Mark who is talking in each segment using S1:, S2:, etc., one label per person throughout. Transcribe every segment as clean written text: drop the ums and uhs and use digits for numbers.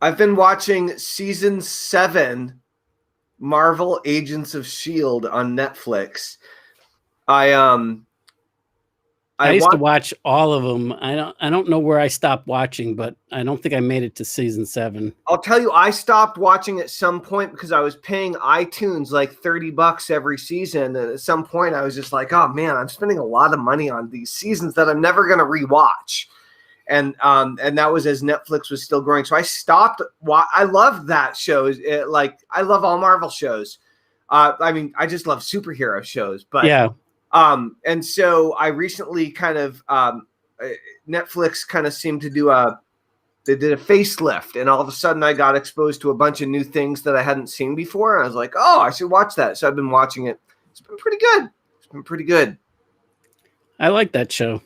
S1: I've been watching season 7 Marvel Agents of Shield on Netflix. I I
S2: I used to
S1: want
S2: watch all of them. I don't know where I stopped watching, but I don't think I made it to season 7.
S1: I'll tell you, I stopped watching at some point because I was paying iTunes like $30 every season. And at some point I was just like, oh man, I'm spending a lot of money on these seasons that I'm never gonna rewatch. And that was as Netflix was still growing. So I stopped. I love that show. Like I love all Marvel shows. I mean, I just love superhero shows. But
S2: Yeah.
S1: and so I recently kind of Netflix kind of seemed to they did a facelift, and all of a sudden I got exposed to a bunch of new things that I hadn't seen before. And I was like, oh, I should watch that. So I've been watching it. It's been pretty good. It's been pretty good.
S2: I like that show.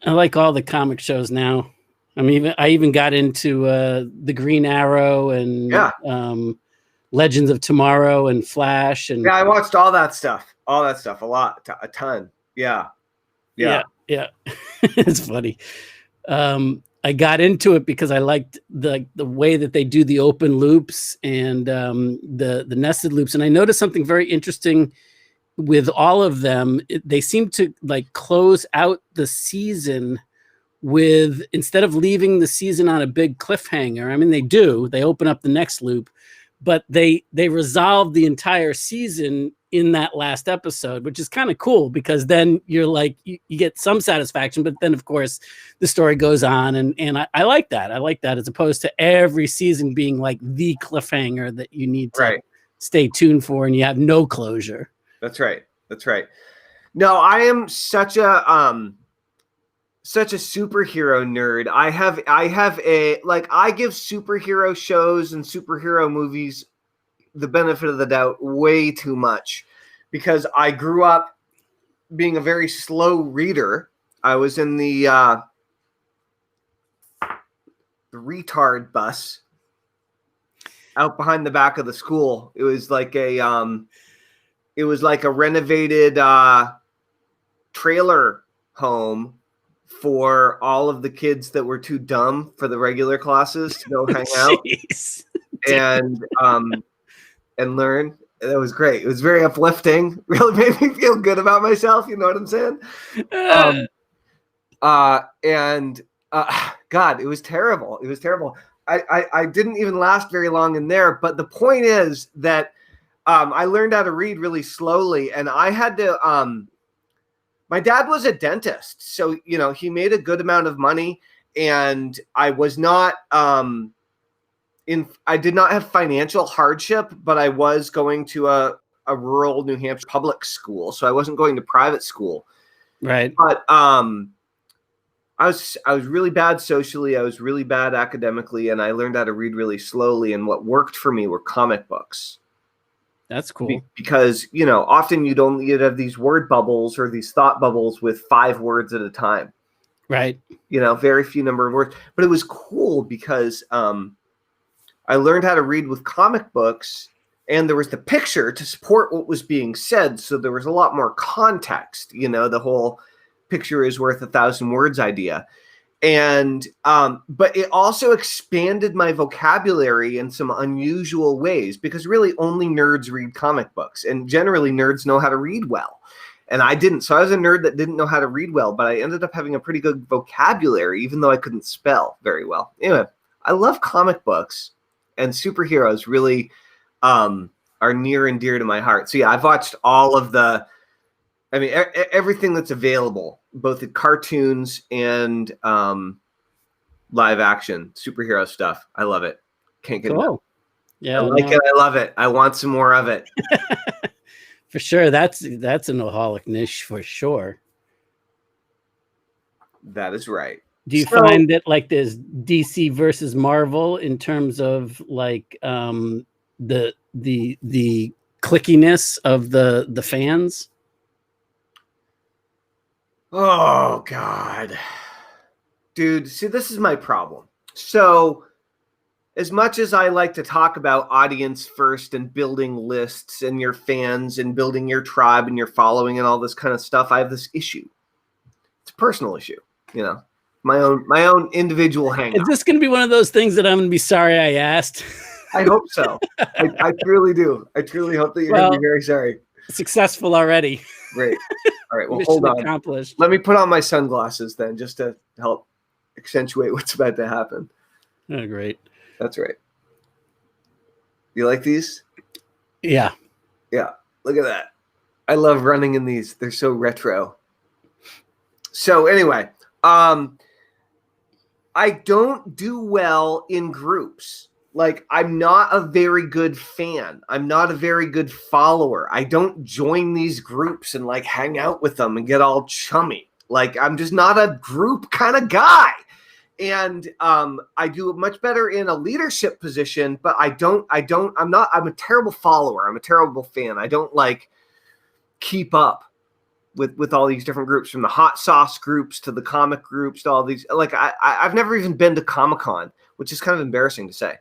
S2: I like all the comic shows now. I even got into the Green Arrow and
S1: Yeah.
S2: Legends of Tomorrow and Flash and
S1: Yeah, I watched all that stuff. All that stuff. A ton. Yeah.
S2: yeah. It's funny. I got into it because I liked the way that they do the open loops and the nested loops, and I noticed something very interesting with all of them. They seem to like close out the season with, instead of leaving the season on a big cliffhanger. I mean, they open up the next loop, but they resolve the entire season in that last episode, which is kind of cool because then you're like, you get some satisfaction, but then of course the story goes on. And I like that. I like that, as opposed to every season being like the cliffhanger that you need to stay tuned for and you have no closure.
S1: That's right. That's right. No, I am such a superhero nerd. I have I give superhero shows and superhero movies the benefit of the doubt way too much because I grew up being a very slow reader. I was in the retard bus out behind the back of the school. It was like a renovated trailer home for all of the kids that were too dumb for the regular classes to go hang out and learn. That was great. It was very uplifting. Really made me feel good about myself. You know what I'm saying? God, it was terrible. It was terrible. I didn't even last very long in there. But the point is that I learned how to read really slowly, and I had to. My dad was a dentist, so he made a good amount of money, and I was not. I did not have financial hardship, but I was going to a rural New Hampshire public school, so I wasn't going to private school.
S2: Right.
S1: But I was really bad socially. I was really bad academically, and I learned how to read really slowly. And what worked for me were comic books.
S2: That's cool.
S1: Because often you'd have these word bubbles or these thought bubbles with 5 words at a time.
S2: Right.
S1: Very few number of words. But it was cool because I learned how to read with comic books, and there was the picture to support what was being said. So there was a lot more context, the whole picture is worth 1,000 words idea. And, but it also expanded my vocabulary in some unusual ways because really only nerds read comic books, and generally nerds know how to read well. And I didn't. So I was a nerd that didn't know how to read well, but I ended up having a pretty good vocabulary, even though I couldn't spell very well. Anyway, I love comic books. And superheroes really are near and dear to my heart. So yeah, I've watched all of everything that's available, both the cartoons and live action superhero stuff. I love it. Can't get enough. Yeah, I like it. I love it. I want some more of it.
S2: For sure. That's an alcoholic niche for sure.
S1: That is right.
S2: Do you find that like there's DC versus Marvel in terms of like the clickiness of the fans?
S1: Oh God, dude. See, this is my problem. So as much as I like to talk about audience first and building lists and your fans and building your tribe and your following and all this kind of stuff, I have this issue. It's a personal issue, my own individual hangout.
S2: Is this going to be one of those things that I'm going to be sorry I asked?
S1: I hope so. I truly do. I truly hope that you're going to be very sorry.
S2: Successful already.
S1: Great. All right. Well,
S2: Mission
S1: hold on.
S2: accomplished.
S1: Let me put on my sunglasses then, just to help accentuate what's about to happen.
S2: Oh, great.
S1: That's right. You like these?
S2: Yeah.
S1: Yeah. Look at that. I love running in these. They're so retro. So anyway, I don't do well in groups. Like, I'm not a very good fan. I'm not a very good follower. I don't join these groups and like hang out with them and get all chummy. Like, I'm just not a group kind of guy. And I do much better in a leadership position, but I'm a terrible follower. I'm a terrible fan. I don't like keep up with all these different groups, from the hot sauce groups to the comic groups to all these. Like, I've never even been to Comic-Con, which is kind of embarrassing to say.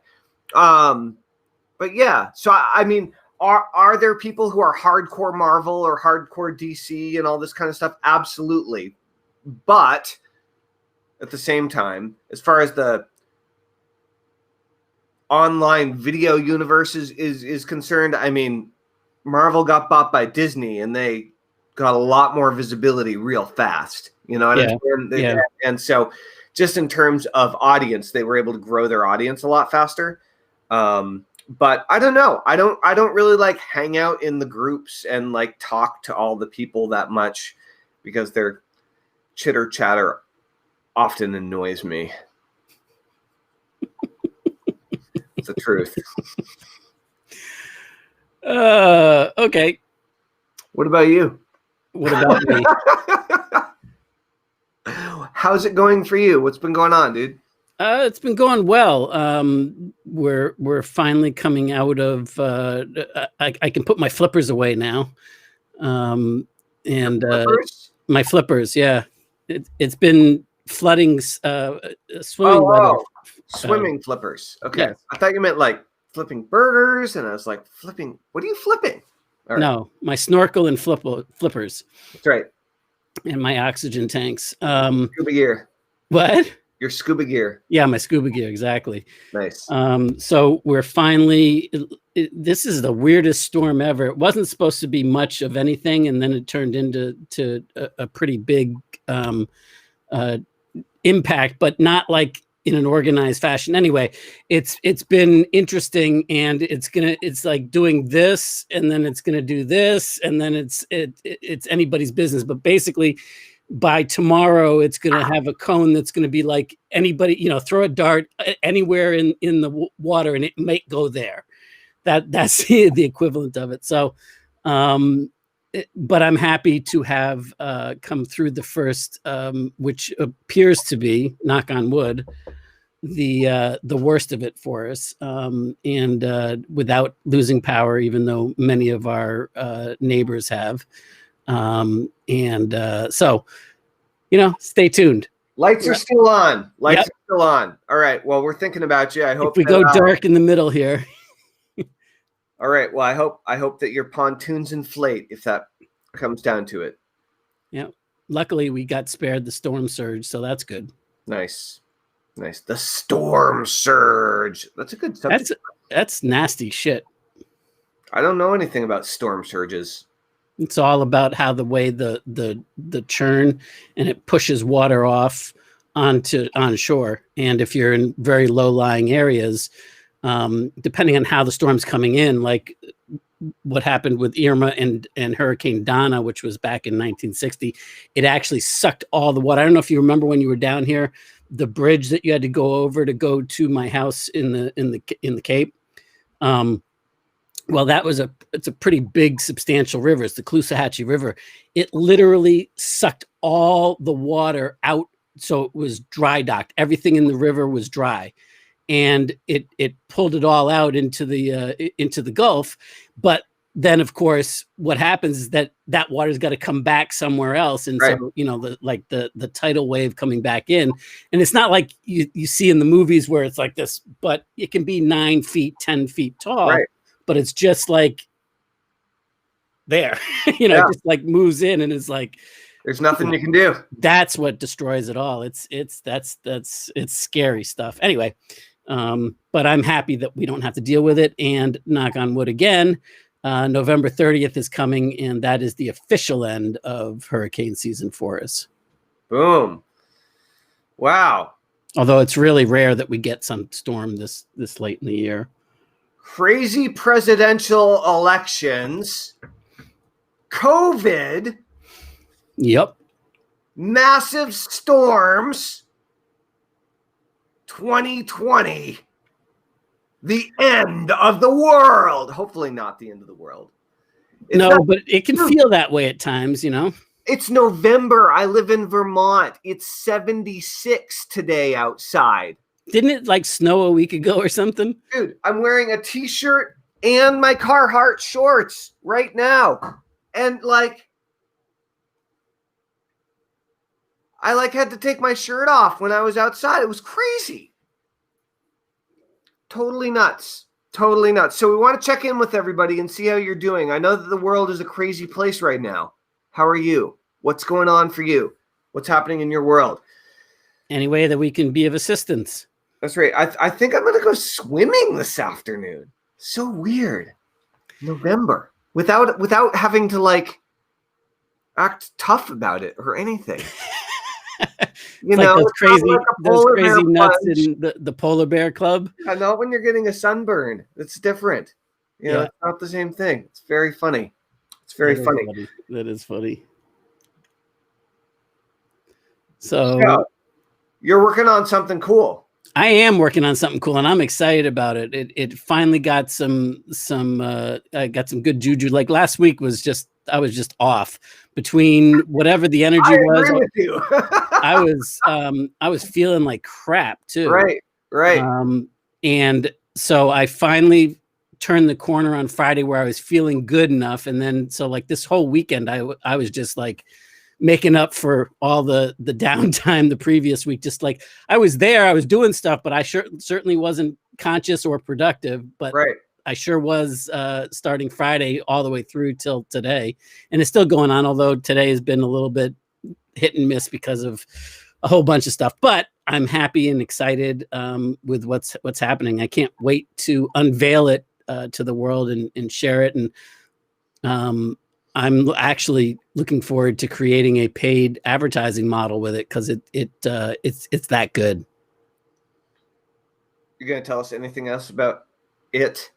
S1: But yeah, so I mean, are there people who are hardcore Marvel or hardcore DC and all this kind of stuff? Absolutely. But at the same time, as far as the online video universe is concerned, I mean, Marvel got bought by Disney and they got a lot more visibility real fast, you know? And so just in terms of audience, they were able to grow their audience a lot faster. But I don't know. I don't really like hang out in the groups and like talk to all the people that much, because their chitter chatter often annoys me. It's the truth.
S2: Okay.
S1: What about you?
S2: What about me?
S1: How's it going for you? What's been going on, dude?
S2: It's been going well. We're finally coming out of. I can put my flippers away now, and my flippers. Yeah, it's been flooding, swimming weather.
S1: Swimming flippers. Okay,
S2: yes.
S1: I thought you meant like flipping burgers, and I was like, flipping. What are you flipping?
S2: Right. No, my snorkel and flippers.
S1: That's right.
S2: And my oxygen tanks.
S1: Scuba gear.
S2: What?
S1: Your scuba gear.
S2: Yeah, my scuba gear, exactly.
S1: Nice.
S2: So we're finally, this is the weirdest storm ever. It wasn't supposed to be much of anything, and then it turned into a pretty big impact, but not like in an organized fashion. Anyway, it's been interesting, and it's like doing this, and then it's gonna do this, and then it's anybody's business. But basically, by tomorrow, it's going to have a cone that's going to be like anybody, throw a dart anywhere in the water and it might go there. That's the equivalent of it. So, but I'm happy to have come through the first, which appears to be, knock on wood, the worst of it for us, and without losing power, even though many of our neighbors have. So, stay tuned.
S1: Lights are still on. Lights are still on. All right. Well, we're thinking about you. I hope
S2: if we go dark in the middle here.
S1: All right. Well, I hope that your pontoons inflate if that comes down to it.
S2: Yeah. Luckily, we got spared the storm surge, so that's good.
S1: Nice. The storm surge. That's a good subject.
S2: That's nasty shit.
S1: I don't know anything about storm surges.
S2: It's all about how the way the churn and it pushes water off on shore. And if you're in very low lying areas, depending on how the storm's coming in, like what happened with Irma and Hurricane Donna, which was back in 1960, it actually sucked all the water. I don't know if you remember when you were down here, the bridge that you had to go over to go to my house in the Cape. Well, it's a pretty big, substantial river. It's the Caloosahatchee River. It literally sucked all the water out, so it was dry docked. Everything in the river was dry, and it pulled it all out into the Gulf. But then, of course, what happens is that water's got to come back somewhere else, and right. So the tidal wave coming back in, and it's not like you see in the movies where it's like this, but it can be 9 feet, 10 feet tall. Right. But it's just like there, just like moves in and it's like,
S1: There's nothing you can do.
S2: That's what destroys it all. It's scary stuff. Anyway, but I'm happy that we don't have to deal with it. And knock on wood again, November 30th is coming, and that is the official end of hurricane season for us.
S1: Boom. Wow.
S2: Although it's really rare that we get some storm this late in the year.
S1: Crazy presidential elections, COVID.
S2: Yep.
S1: Massive storms. 2020. The end of the world. Hopefully not the end of the world.
S2: But it can feel that way at times, you know.
S1: It's November. I live in Vermont. It's 76 today outside.
S2: Didn't it like snow a week ago or something?
S1: Dude, I'm wearing a t-shirt and my Carhartt shorts right now. And like, I like had to take my shirt off when I was outside. It was crazy. Totally nuts. Totally nuts. So we want to check in with everybody and see how you're doing. I know that the world is a crazy place right now. How are you? What's going on for you? What's happening in your world?
S2: Any way that we can be of assistance.
S1: That's right. I think I'm going to go swimming this afternoon. So weird. November. Without having to like act tough about it or anything. You know,
S2: like those crazy nuts
S1: punch.
S2: in the polar bear club.
S1: I know when you're getting a sunburn. It's different. You know, it's not the same thing. It's very funny. It's very funny.
S2: That is funny. So
S1: you're working on something cool.
S2: I am working on something cool, and I'm excited about it. It finally got some I got some good juju. Like last week I was just off between whatever the energy was.
S1: Agree with you.
S2: I was feeling like crap too.
S1: Right.
S2: And so I finally turned the corner on Friday where I was feeling good enough, and then so like this whole weekend I was just like making up for all the downtime the previous week. Just like I was there, I was doing stuff, but I certainly wasn't conscious or productive. But I sure was starting Friday all the way through till today, and it's still going on. Although today has been a little bit hit and miss because of a whole bunch of stuff. But I'm happy and excited with what's happening. I can't wait to unveil it to the world and share it. And I'm actually looking forward to creating a paid advertising model with it because it's that good.
S1: You're gonna tell us anything else about it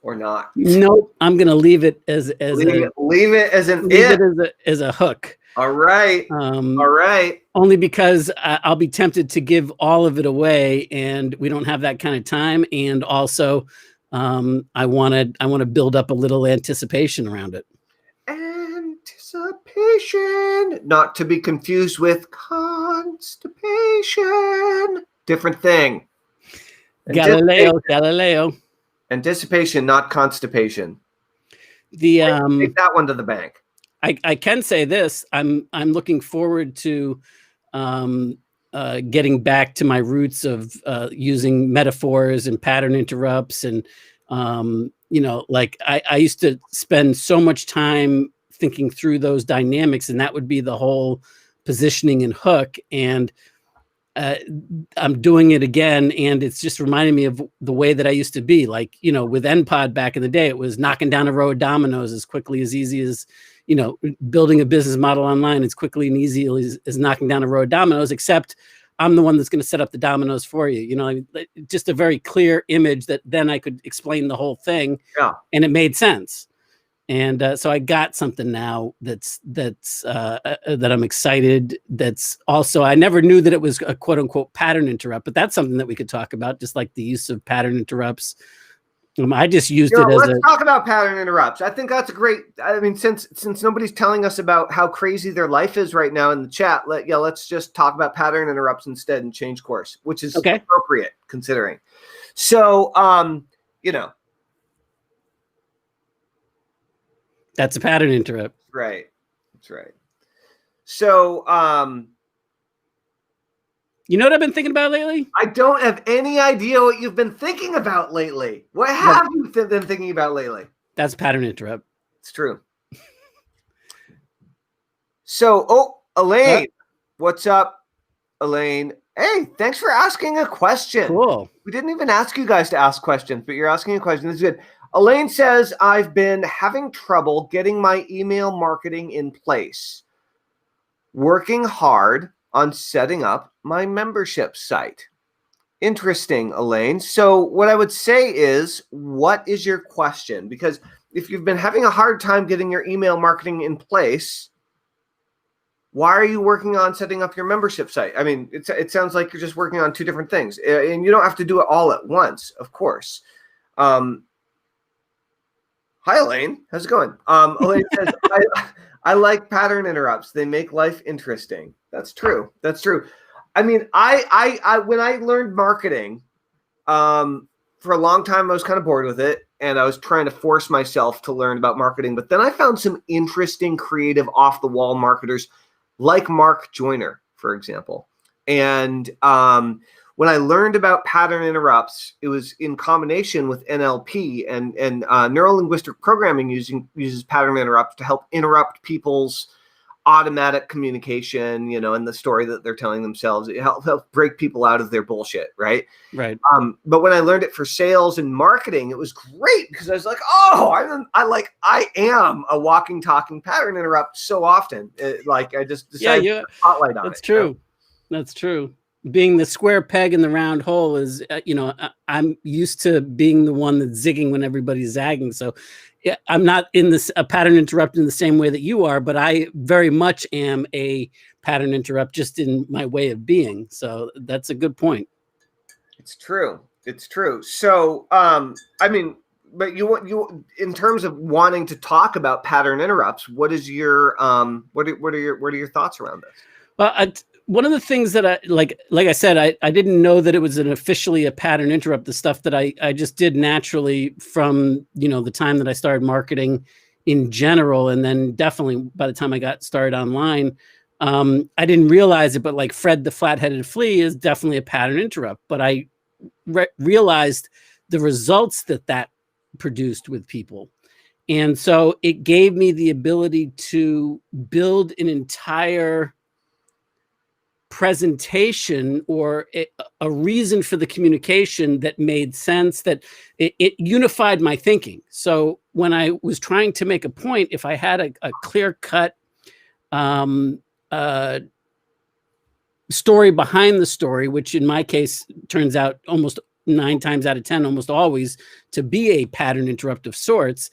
S1: or not?
S2: Nope. I'm gonna leave it as
S1: leave it
S2: as a hook.
S1: All right. All right.
S2: Only because I'll be tempted to give all of it away, and we don't have that kind of time. And also, I want to build up a little anticipation around it.
S1: Anticipation, not to be confused with constipation. Different thing.
S2: Galileo.
S1: Anticipation, not constipation.
S2: Take
S1: that one to the bank.
S2: I can say this. I'm looking forward to getting back to my roots of using metaphors and pattern interrupts. And, like I used to spend so much time thinking through those dynamics, and that would be the whole positioning and hook. And I'm doing it again, and it's just reminding me of the way that I used to be. Like, with NPod back in the day, it was knocking down a row of dominoes as quickly as easy as, building a business model online as quickly and easy as knocking down a row of dominoes, except I'm the one that's going to set up the dominoes for you. Just a very clear image that then I could explain the whole thing.
S1: Yeah.
S2: And it made sense. And so I got something now that I'm excited. That's also, I never knew that it was a quote unquote pattern interrupt, but that's something that we could talk about, just like the use of pattern interrupts. I just used it as
S1: let's talk about pattern interrupts. I think that's a great, since nobody's telling us about how crazy their life is right now in the chat, let's just talk about pattern interrupts instead and change course, which is appropriate considering. So,
S2: that's a pattern interrupt.
S1: Right. That's right. So,
S2: you know what I've been thinking about lately?
S1: I don't have any idea what you've been thinking about lately. What have you been thinking about lately?
S2: That's pattern interrupt.
S1: It's true. So,
S2: Uh,
S1: Elaine, what's up, Elaine? Hey, thanks for asking a question.
S2: cool.
S1: We didn't even ask you guys to ask questions, but you're asking a question. This is good. Elaine says, I've been having trouble getting my email marketing in place, working hard on setting up my membership site. Interesting, Elaine. So, what I would say is, what is your question? Because if you've been having a hard time getting your email marketing in place, why are you working on setting up your membership site? I mean, it sounds like you're just working on two different things, and you don't have to do it all at once, of course. Hi, Elaine. How's it going? Elaine says, I like pattern interrupts. They make life interesting. That's true. That's true. I mean, I when I learned marketing, for a long time, I was kind of bored with it, and I was trying to force myself to learn about marketing. But then I found some interesting, creative, off-the-wall marketers like Mark Joyner, for example. And when I learned about pattern interrupts, it was in combination with NLP and neuro-linguistic programming uses pattern interrupts to help interrupt people's automatic communication, and the story that they're telling themselves. It helps break people out of their bullshit, right?
S2: Right.
S1: But when I learned it for sales and marketing, it was great because I was like, oh, I am a walking, talking pattern interrupt so often. I just decided to spotlight on it.
S2: That's true. That's true. Being the square peg in the round hole is, I'm used to being the one that's zigging when everybody's zagging. So yeah, I'm not in a pattern interrupt in the same way that you are, but I very much am a pattern interrupt just in my way of being. So that's a good point.
S1: It's true. It's true. So, I mean, but you in terms of wanting to talk about pattern interrupts, what is your what are your thoughts around this?
S2: Well, one of the things that I like I said, I didn't know that it was officially a pattern interrupt. The stuff that I just did naturally from, the time that I started marketing in general. And then definitely by the time I got started online, I didn't realize it, but like Fred the Flat-Headed Flea is definitely a pattern interrupt. But I realized the results that produced with people. And so it gave me the ability to build an entire presentation or a reason for the communication that made sense, that it unified my thinking. So when I was trying to make a point, if I had a clear-cut story behind the story, which in my case turns out almost 9 times out of 10, almost always to be a pattern interrupt of sorts.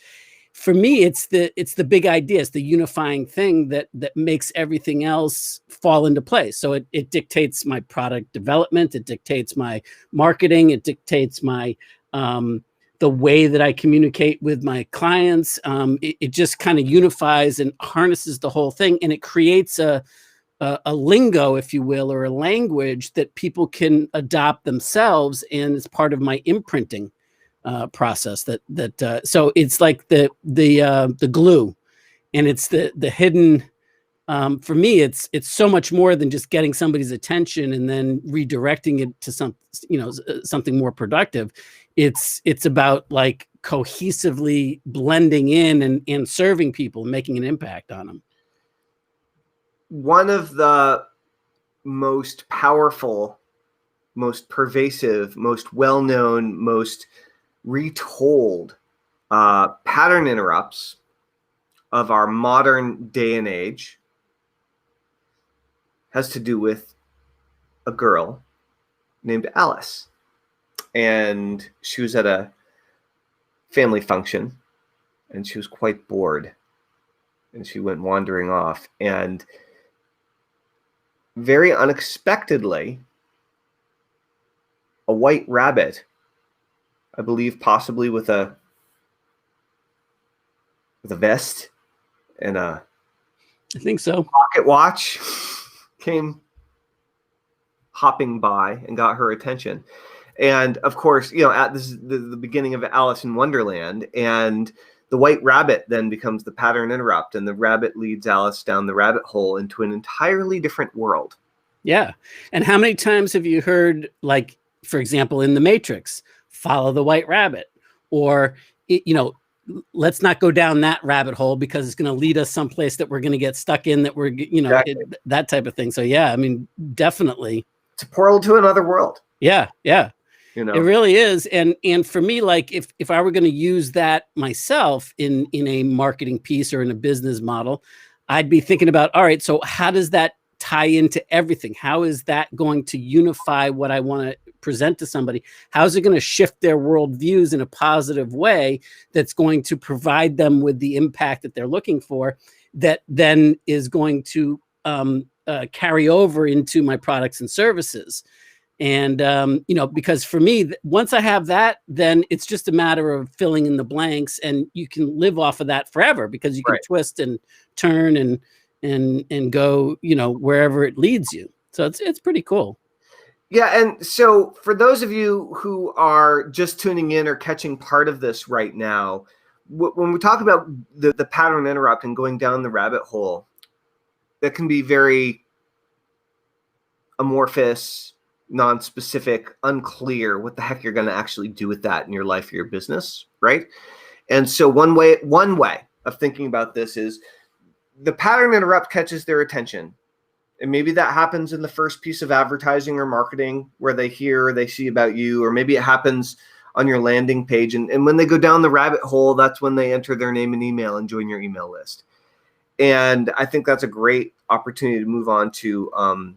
S2: For me, it's the big idea. It's the unifying thing that makes everything else fall into place. So it dictates my product development. It dictates my marketing. It dictates my the way that I communicate with my clients. It just kind of unifies and harnesses the whole thing, and it creates a lingo, if you will, or a language that people can adopt themselves, and it's part of my imprinting process. So it's like the glue, and it's the hidden. For me, it's so much more than just getting somebody's attention and then redirecting it to something more productive. It's about like cohesively blending in and serving people, and making an impact on them.
S1: One of the most powerful, most pervasive, most well-known, most retold pattern interrupts of our modern day and age has to do with a girl named Alice. And she was at a family function, and she was quite bored, and she went wandering off, and very unexpectedly, a white rabbit, I believe possibly with a vest and a
S2: I think so.
S1: pocket watch, came hopping by and got her attention. And of course, this is the beginning of Alice in Wonderland, and the white rabbit then becomes the pattern interrupt, and the rabbit leads Alice down the rabbit hole into an entirely different world.
S2: Yeah. And how many times have you heard, like, for example, in The Matrix, follow the white rabbit, or, let's not go down that rabbit hole because it's going to lead us someplace that we're going to get stuck in, that we're,
S1: Exactly.
S2: that type of thing. So yeah, I mean, definitely.
S1: It's a portal to another world.
S2: Yeah. Yeah.
S1: You know,
S2: it really is. And for me, like if I were going to use that myself in a marketing piece or in a business model, I'd be thinking about, all right, so how does that tie into everything? How is that going to unify what I want to present to somebody? How is it going to shift their worldviews in a positive way that's going to provide them with the impact that they're looking for, that then is going to carry over into my products and services? And, because for me, once I have that, then it's just a matter of filling in the blanks, and you can live off of that forever because you can twist and turn and go, wherever it leads you. So it's pretty cool.
S1: Yeah. And so for those of you who are just tuning in or catching part of this right now, when we talk about the pattern interrupt and going down the rabbit hole, that can be very amorphous, non-specific, unclear what the heck you're going to actually do with that in your life or your business, right? And so one way of thinking about this is the pattern interrupt catches their attention. And maybe that happens in the first piece of advertising or marketing where they hear or they see about you, or maybe it happens on your landing page. And when they go down the rabbit hole, that's when they enter their name and email and join your email list. And I think that's a great opportunity to move on to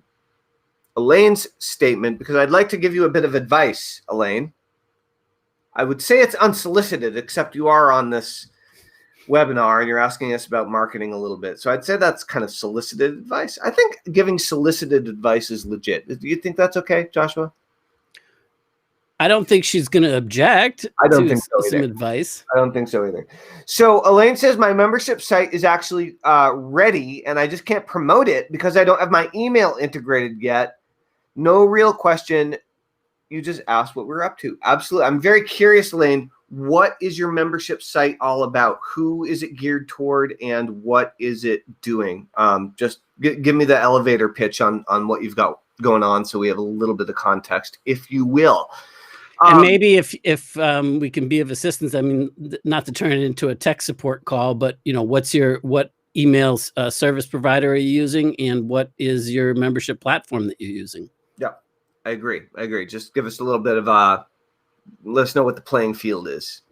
S1: Elaine's statement, because I'd like to give you a bit of advice, Elaine. I would say it's unsolicited, except you are on this webinar and you're asking us about marketing a little bit. So I'd say that's kind of solicited advice. I think giving solicited advice is legit. Do you think that's okay, Joshua?
S2: I don't think she's going to object to some advice.
S1: I don't think so either. So Elaine says, my membership site is actually ready, and I just can't promote it because I don't have my email integrated yet. No real question. You just asked what we're up to. Absolutely. I'm very curious, Elaine. What is your membership site all about? Who is it geared toward, and what is it doing? Just give me the elevator pitch on what you've got going on, so we have a little bit of context, if you will.
S2: And maybe if we can be of assistance, I mean, not to turn it into a tech support call, but what email service provider are you using, and what is your membership platform that you're using? Yeah,
S1: I agree. Just give us a little bit of let us know what the playing field is.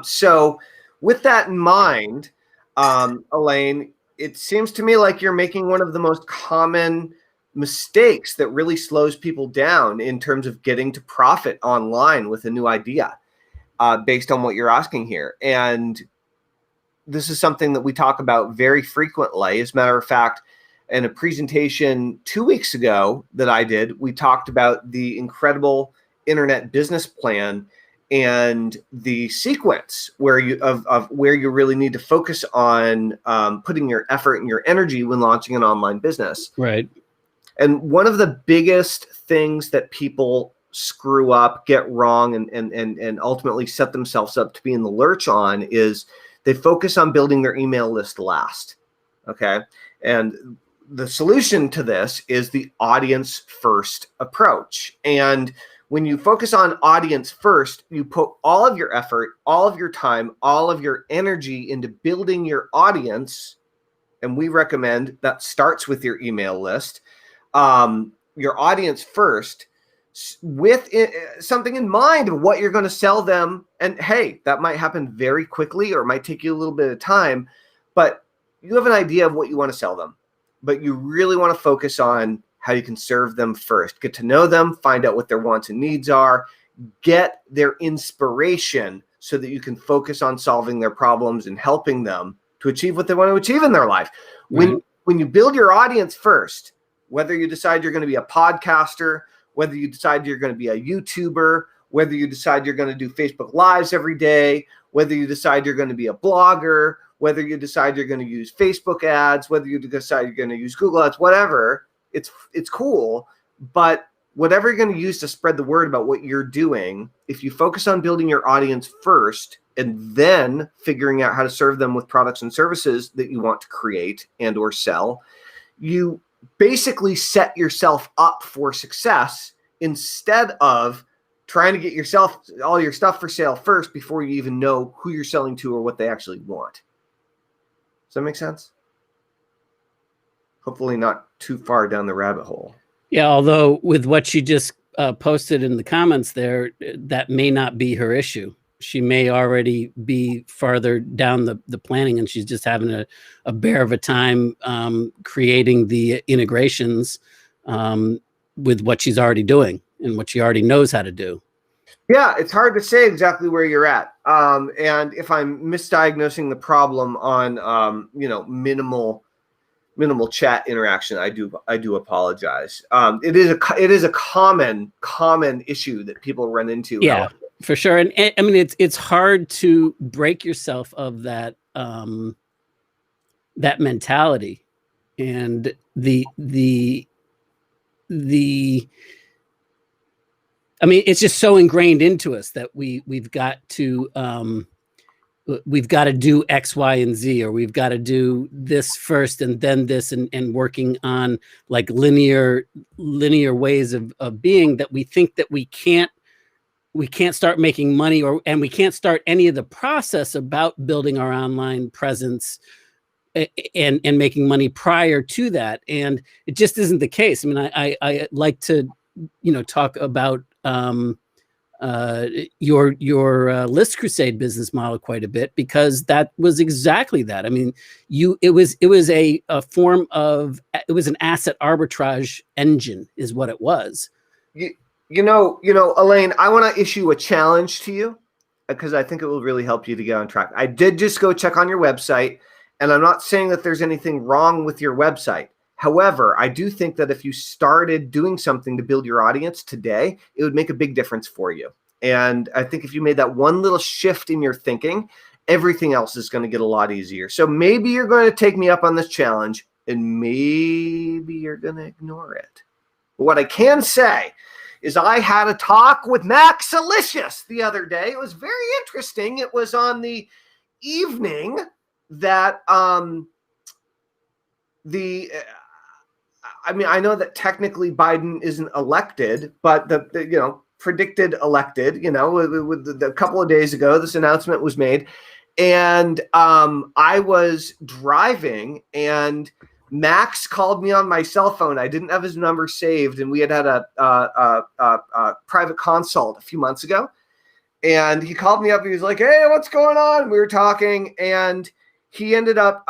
S1: So with that in mind, Elaine, it seems to me like you're making one of the most common mistakes that really slows people down in terms of getting to profit online with a new idea, based on what you're asking here. And this is something that we talk about very frequently. As a matter of fact, in a presentation 2 weeks ago that I did, we talked about the incredible internet business plan and the sequence where you really need to focus on putting your effort and your energy when launching an online business.
S2: Right.
S1: And one of the biggest things that people screw up, get wrong, and ultimately set themselves up to be in the lurch on is they focus on building their email list last. Okay. And the solution to this is the audience first approach. And when you focus on audience first, you put all of your effort, all of your time, all of your energy into building your audience. And we recommend that starts with your email list, your audience first, with something in mind of what you're going to sell them. And hey, that might happen very quickly, or it might take you a little bit of time, but you have an idea of what you want to sell them. But you really want to focus on how you can serve them first. Get to know them, find out what their wants and needs are, get their inspiration so that you can focus on solving their problems and helping them to achieve what they want to achieve in their life. When you build your audience first, whether you decide you're going to be a podcaster, whether you decide you're going to be a YouTuber, whether you decide you're going to do Facebook Lives every day, whether you decide you're going to be a blogger, whether you decide you're going to use Facebook ads, whether you decide you're going to use Google ads, whatever, it's cool. But whatever you're going to use to spread the word about what you're doing, if you focus on building your audience first and then figuring out how to serve them with products and services that you want to create and or sell, you basically set yourself up for success instead of trying to get all your stuff for sale first before you even know who you're selling to or what they actually want. Does that make sense? Hopefully not too far down the rabbit hole.
S2: Yeah, although with what she just posted in the comments there, that may not be her issue. She may already be farther down the planning, and she's just having a bear of a time creating the integrations with what she's already doing and what she already knows how to do.
S1: Yeah, it's hard to say exactly where you're at. And if I'm misdiagnosing the problem on, minimal chat interaction, I do apologize. It is a common issue that people run into.
S2: Yeah, for sure. And I mean, it's hard to break yourself of that that mentality, and the I mean, it's just so ingrained into us that we've got to do X, Y, and Z, or we've got to do this first and then this, and working on like linear ways of being, that we think that we can't start making money, and we can't start any of the process about building our online presence and making money prior to that. And it just isn't the case. I mean, I like to, talk about your List Crusade business model quite a bit, because that was exactly that. I mean, it was a form of, it was an asset arbitrage engine is what it was.
S1: Elaine, I want to issue a challenge to you, because I think it will really help you to get on track. I did just go check on your website, and I'm not saying that there's anything wrong with your website. However, I do think that if you started doing something to build your audience today, it would make a big difference for you. And I think if you made that one little shift in your thinking, everything else is going to get a lot easier. So maybe you're going to take me up on this challenge, and maybe you're going to ignore it. But what I can say is I had a talk with Max Alicious the other day. It was very interesting. It was on the evening that I know that technically Biden isn't elected, but the predicted elected, with a couple of days ago, this announcement was made. And I was driving, and Max called me on my cell phone. I didn't have his number saved, and we had a private consult a few months ago. And he called me up. He was like, "Hey, what's going on?" And we were talking, and he ended up,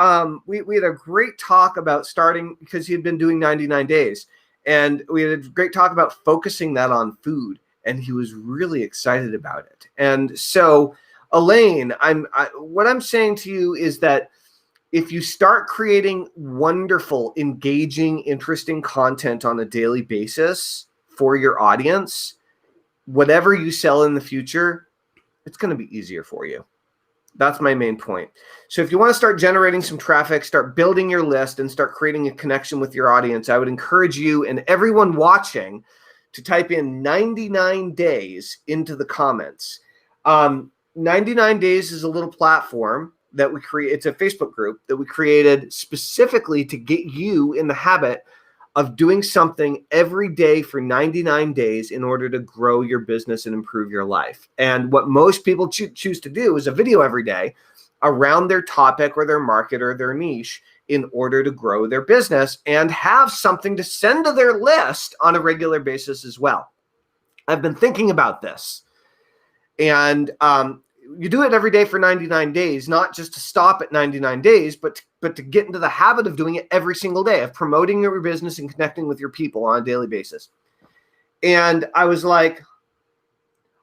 S1: we had a great talk about starting, because he had been doing 99 days. And we had a great talk about focusing that on food. And he was really excited about it. And so, Elaine, what I'm saying to you is that if you start creating wonderful, engaging, interesting content on a daily basis for your audience, whatever you sell in the future, it's going to be easier for you. That's my main point. So if you want to start generating some traffic, start building your list, and start creating a connection with your audience, I would encourage you and everyone watching to type in 99 days into the comments. 99 days is a little platform that we create. It's a Facebook group that we created specifically to get you in the habit of doing something every day for 99 days in order to grow your business and improve your life. And what most people choose to do is a video every day around their topic or their market or their niche in order to grow their business and have something to send to their list on a regular basis as well. I've been thinking about this. And you do it every day for 99 days, not just to stop at 99 days, but to get into the habit of doing it every single day, of promoting your business and connecting with your people on a daily basis. And I was like,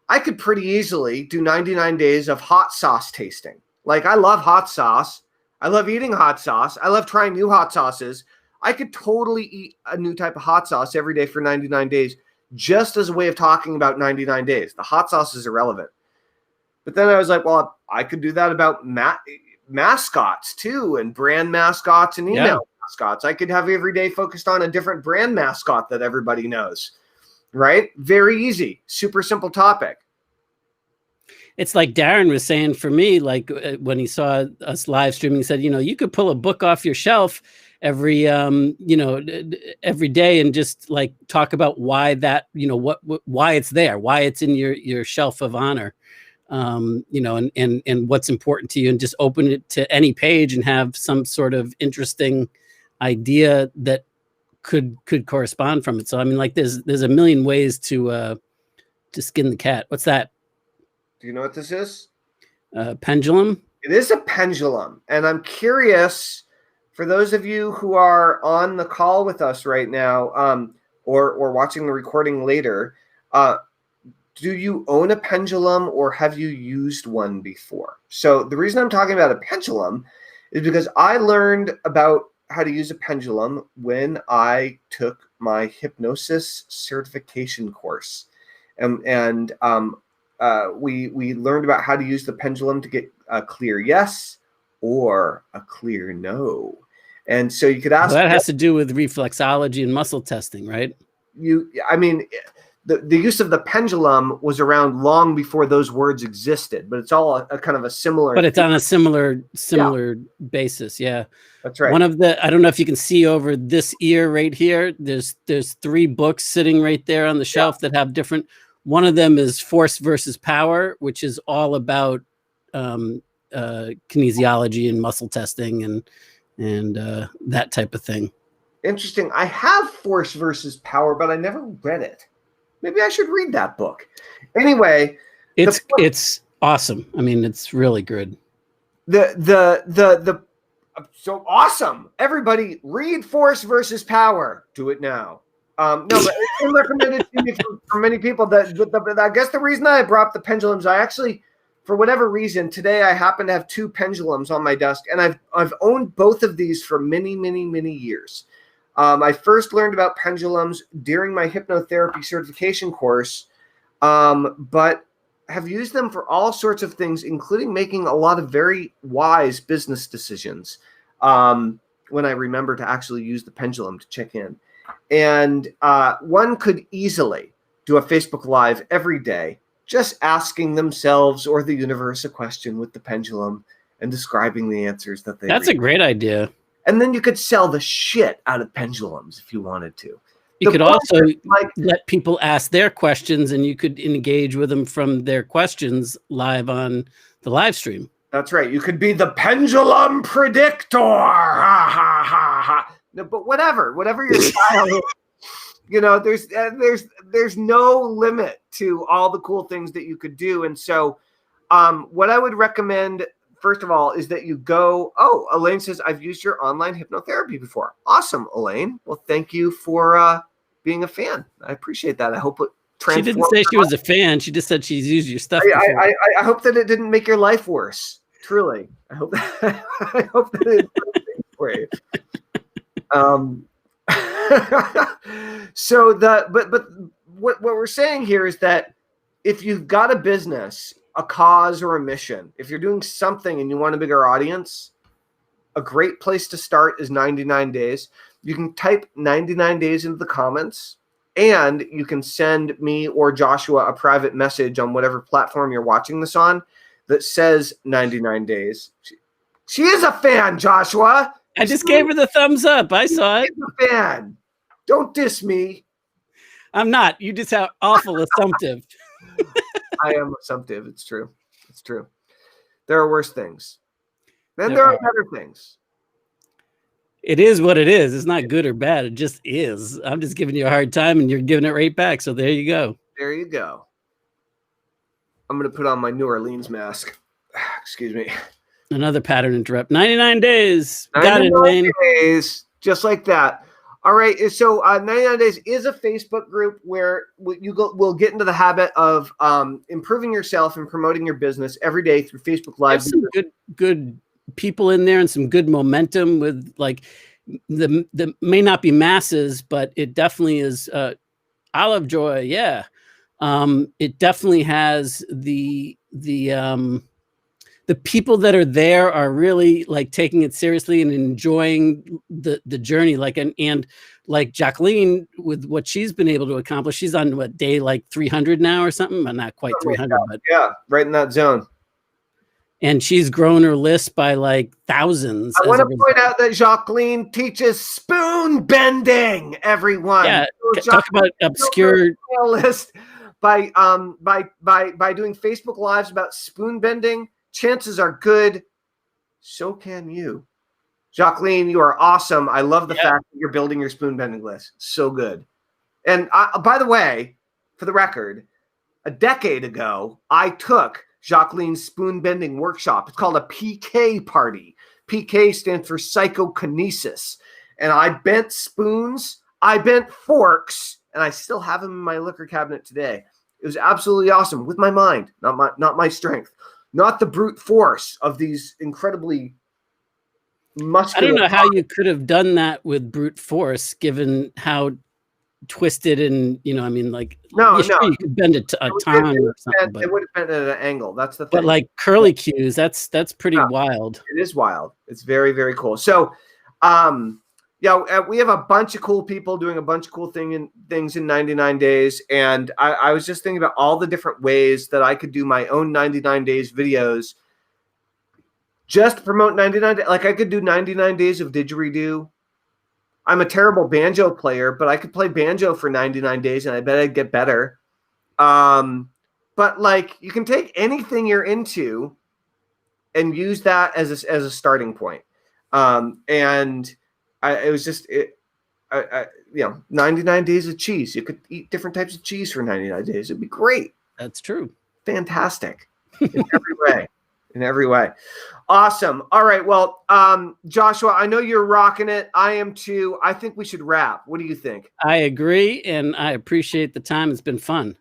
S1: I could pretty easily do 99 days of hot sauce tasting. Like, I love hot sauce. I love eating hot sauce. I love trying new hot sauces. I could totally eat a new type of hot sauce every day for 99 days, just as a way of talking about 99 days. The hot sauce is irrelevant. But then I was like, well, I could do that about mascots too, and brand mascots and email mascots. I could have every day focused on a different brand mascot that everybody knows, right? Very easy, super simple topic.
S2: It's like Darren was saying for me, like when he saw us live streaming, he said, you could pull a book off your shelf every every day, and just like talk about why that, why it's there, why it's in your shelf of honor, and what's important to you, and just open it to any page and have some sort of interesting idea that could correspond from it. So I mean, like there's a million ways to skin the cat. What's that?
S1: Do you know what this is?
S2: Pendulum.
S1: It is a pendulum, and I'm curious, for those of you who are on the call with us right now, or watching the recording later, do you own a pendulum, or have you used one before? So the reason I'm talking about a pendulum is because I learned about how to use a pendulum when I took my hypnosis certification course, and we learned about how to use the pendulum to get a clear yes or a clear no. And so you could ask.
S2: Well, that has to do with reflexology and muscle testing, right?
S1: I mean, the use of the pendulum was around long before those words existed, but it's all a kind of a similar.
S2: But it's on a similar basis, yeah.
S1: That's right.
S2: I don't know if you can see over this ear right here. There's 3 books sitting right there on the shelf that have different. One of them is Force versus Power, which is all about kinesiology and muscle testing and that type of thing.
S1: Interesting. I have Force versus Power, but I never read it. Maybe I should read that book. Anyway,
S2: it's awesome. I mean, it's really good.
S1: So awesome. Everybody read Force versus Power. Do it now. No, but it's been recommended to me for many people. But I guess the reason I brought up the pendulums, I actually, for whatever reason, today I happen to have 2 pendulums on my desk, and I've owned both of these for many, many, many years. I first learned about pendulums during my hypnotherapy certification course, but have used them for all sorts of things, including making a lot of very wise business decisions when I remember to actually use the pendulum to check in. And one could easily do a Facebook Live every day, just asking themselves or the universe a question with the pendulum and describing the answers that they
S2: That's a great idea.
S1: And then you could sell the shit out of pendulums if you wanted to.
S2: You could also let people ask their questions, and you could engage with them from their questions live on the live stream.
S1: That's right. You could be the pendulum predictor. Ha, ha, ha, ha. No, but whatever your style is, there's no limit to all the cool things that you could do. And so what I would recommend, first of all, is that you go, Elaine says, I've used your online hypnotherapy before. Awesome, Elaine. Well, thank you for being a fan. I appreciate that. I hope it transformed. She didn't say
S2: she was a fan. She just said she's used your stuff
S1: before. I hope that it didn't make your life worse. Truly. I hope that it did for you. So but what we're saying here is that if you've got a business, a cause, or a mission, if you're doing something and you want a bigger audience, a great place to start is 99 days. You can type 99 days into the comments, and you can send me or Joshua a private message on whatever platform you're watching this on that says 99 days. She is a fan, Joshua.
S2: I just gave her the thumbs up. I saw it.
S1: She's a fan. Don't diss me.
S2: I'm not. You just have awful assumptive.
S1: I am assumptive. It's true. It's true. There are worse things. Then there are better things.
S2: It is what it is. It's not good or bad. It just is. I'm just giving you a hard time, and you're giving it right back. So there you go.
S1: There you go. I'm going to put on my New Orleans mask. Excuse me.
S2: Another pattern interrupt. 99 days.
S1: 99
S2: Got it, Wayne.
S1: days. Just like that. All right. So 99 Days is a Facebook group where we'll get into the habit of improving yourself and promoting your business every day through Facebook Live.
S2: There's some good people in there and some good momentum with like the may not be masses, but it definitely is Olive Joy. Yeah. It definitely has the people that are there are really like taking it seriously and enjoying the journey. Like, and like Jacqueline with what she's been able to accomplish, she's on day like 300 now or something. Well, not quite 300, but
S1: yeah, right in that zone.
S2: and she's grown her list by like thousands.
S1: I want to point out that Jacqueline teaches spoon bending, everyone.
S2: Yeah,
S1: So
S2: talk about obscure
S1: list by doing Facebook Lives about spoon bending. Chances are good, so can you. Jacqueline, you are awesome. I love the fact that you're building your spoon bending list. So good. And by the way, for the record, a decade ago, I took Jacqueline's spoon bending workshop. It's called a PK party. PK stands for psychokinesis. And I bent spoons, I bent forks, and I still have them in my liquor cabinet today. It was absolutely awesome with my mind, not my strength, not the brute force of these incredibly muscular.
S2: I don't know how you could have done that with brute force, given how twisted and I mean, like
S1: no,
S2: sure, you could bend it to a tongue or something, but
S1: it would have been at an angle. That's the thing.
S2: But like curly cues, that's pretty wild.
S1: It is wild. It's very, very cool. So, we have a bunch of cool people doing a bunch of cool things in 99 days. And I was just thinking about all the different ways that I could do my own 99 days videos just to promote 99 days. Like I could do 99 days of didgeridoo. I'm a terrible banjo player, but I could play banjo for 99 days and I bet I'd get better. But like you can take anything you're into and use that as a starting point. It was just 99 days of cheese. You could eat different types of cheese for 99 days. It'd be great.
S2: That's true.
S1: Fantastic in every way. In every way. Awesome. All right. Well, Joshua, I know you're rocking it. I am too. I think we should wrap. What do you think?
S2: I agree, and I appreciate the time. It's been fun.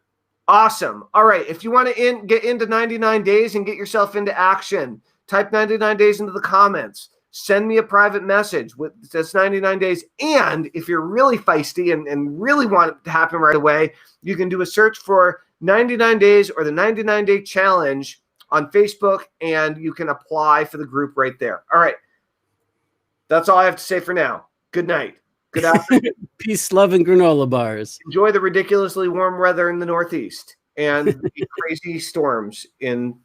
S1: Awesome. All right. If you want to get into 99 days and get yourself into action, type 99 days into the comments. Send me a private message that's 99 days. And if you're really feisty and really want it to happen right away, you can do a search for 99 days or the 99 day challenge on Facebook, and you can apply for the group right there. All right. That's all I have to say for now. Good night. Good afternoon.
S2: Peace, love, and granola bars.
S1: Enjoy the ridiculously warm weather in the Northeast and the crazy storms in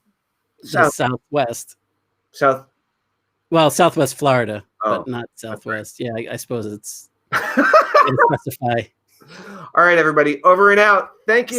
S2: the Southwest. Southwest Florida, but not Southwest. Yeah, I suppose it's specify.
S1: All right, everybody. Over and out. Thank you.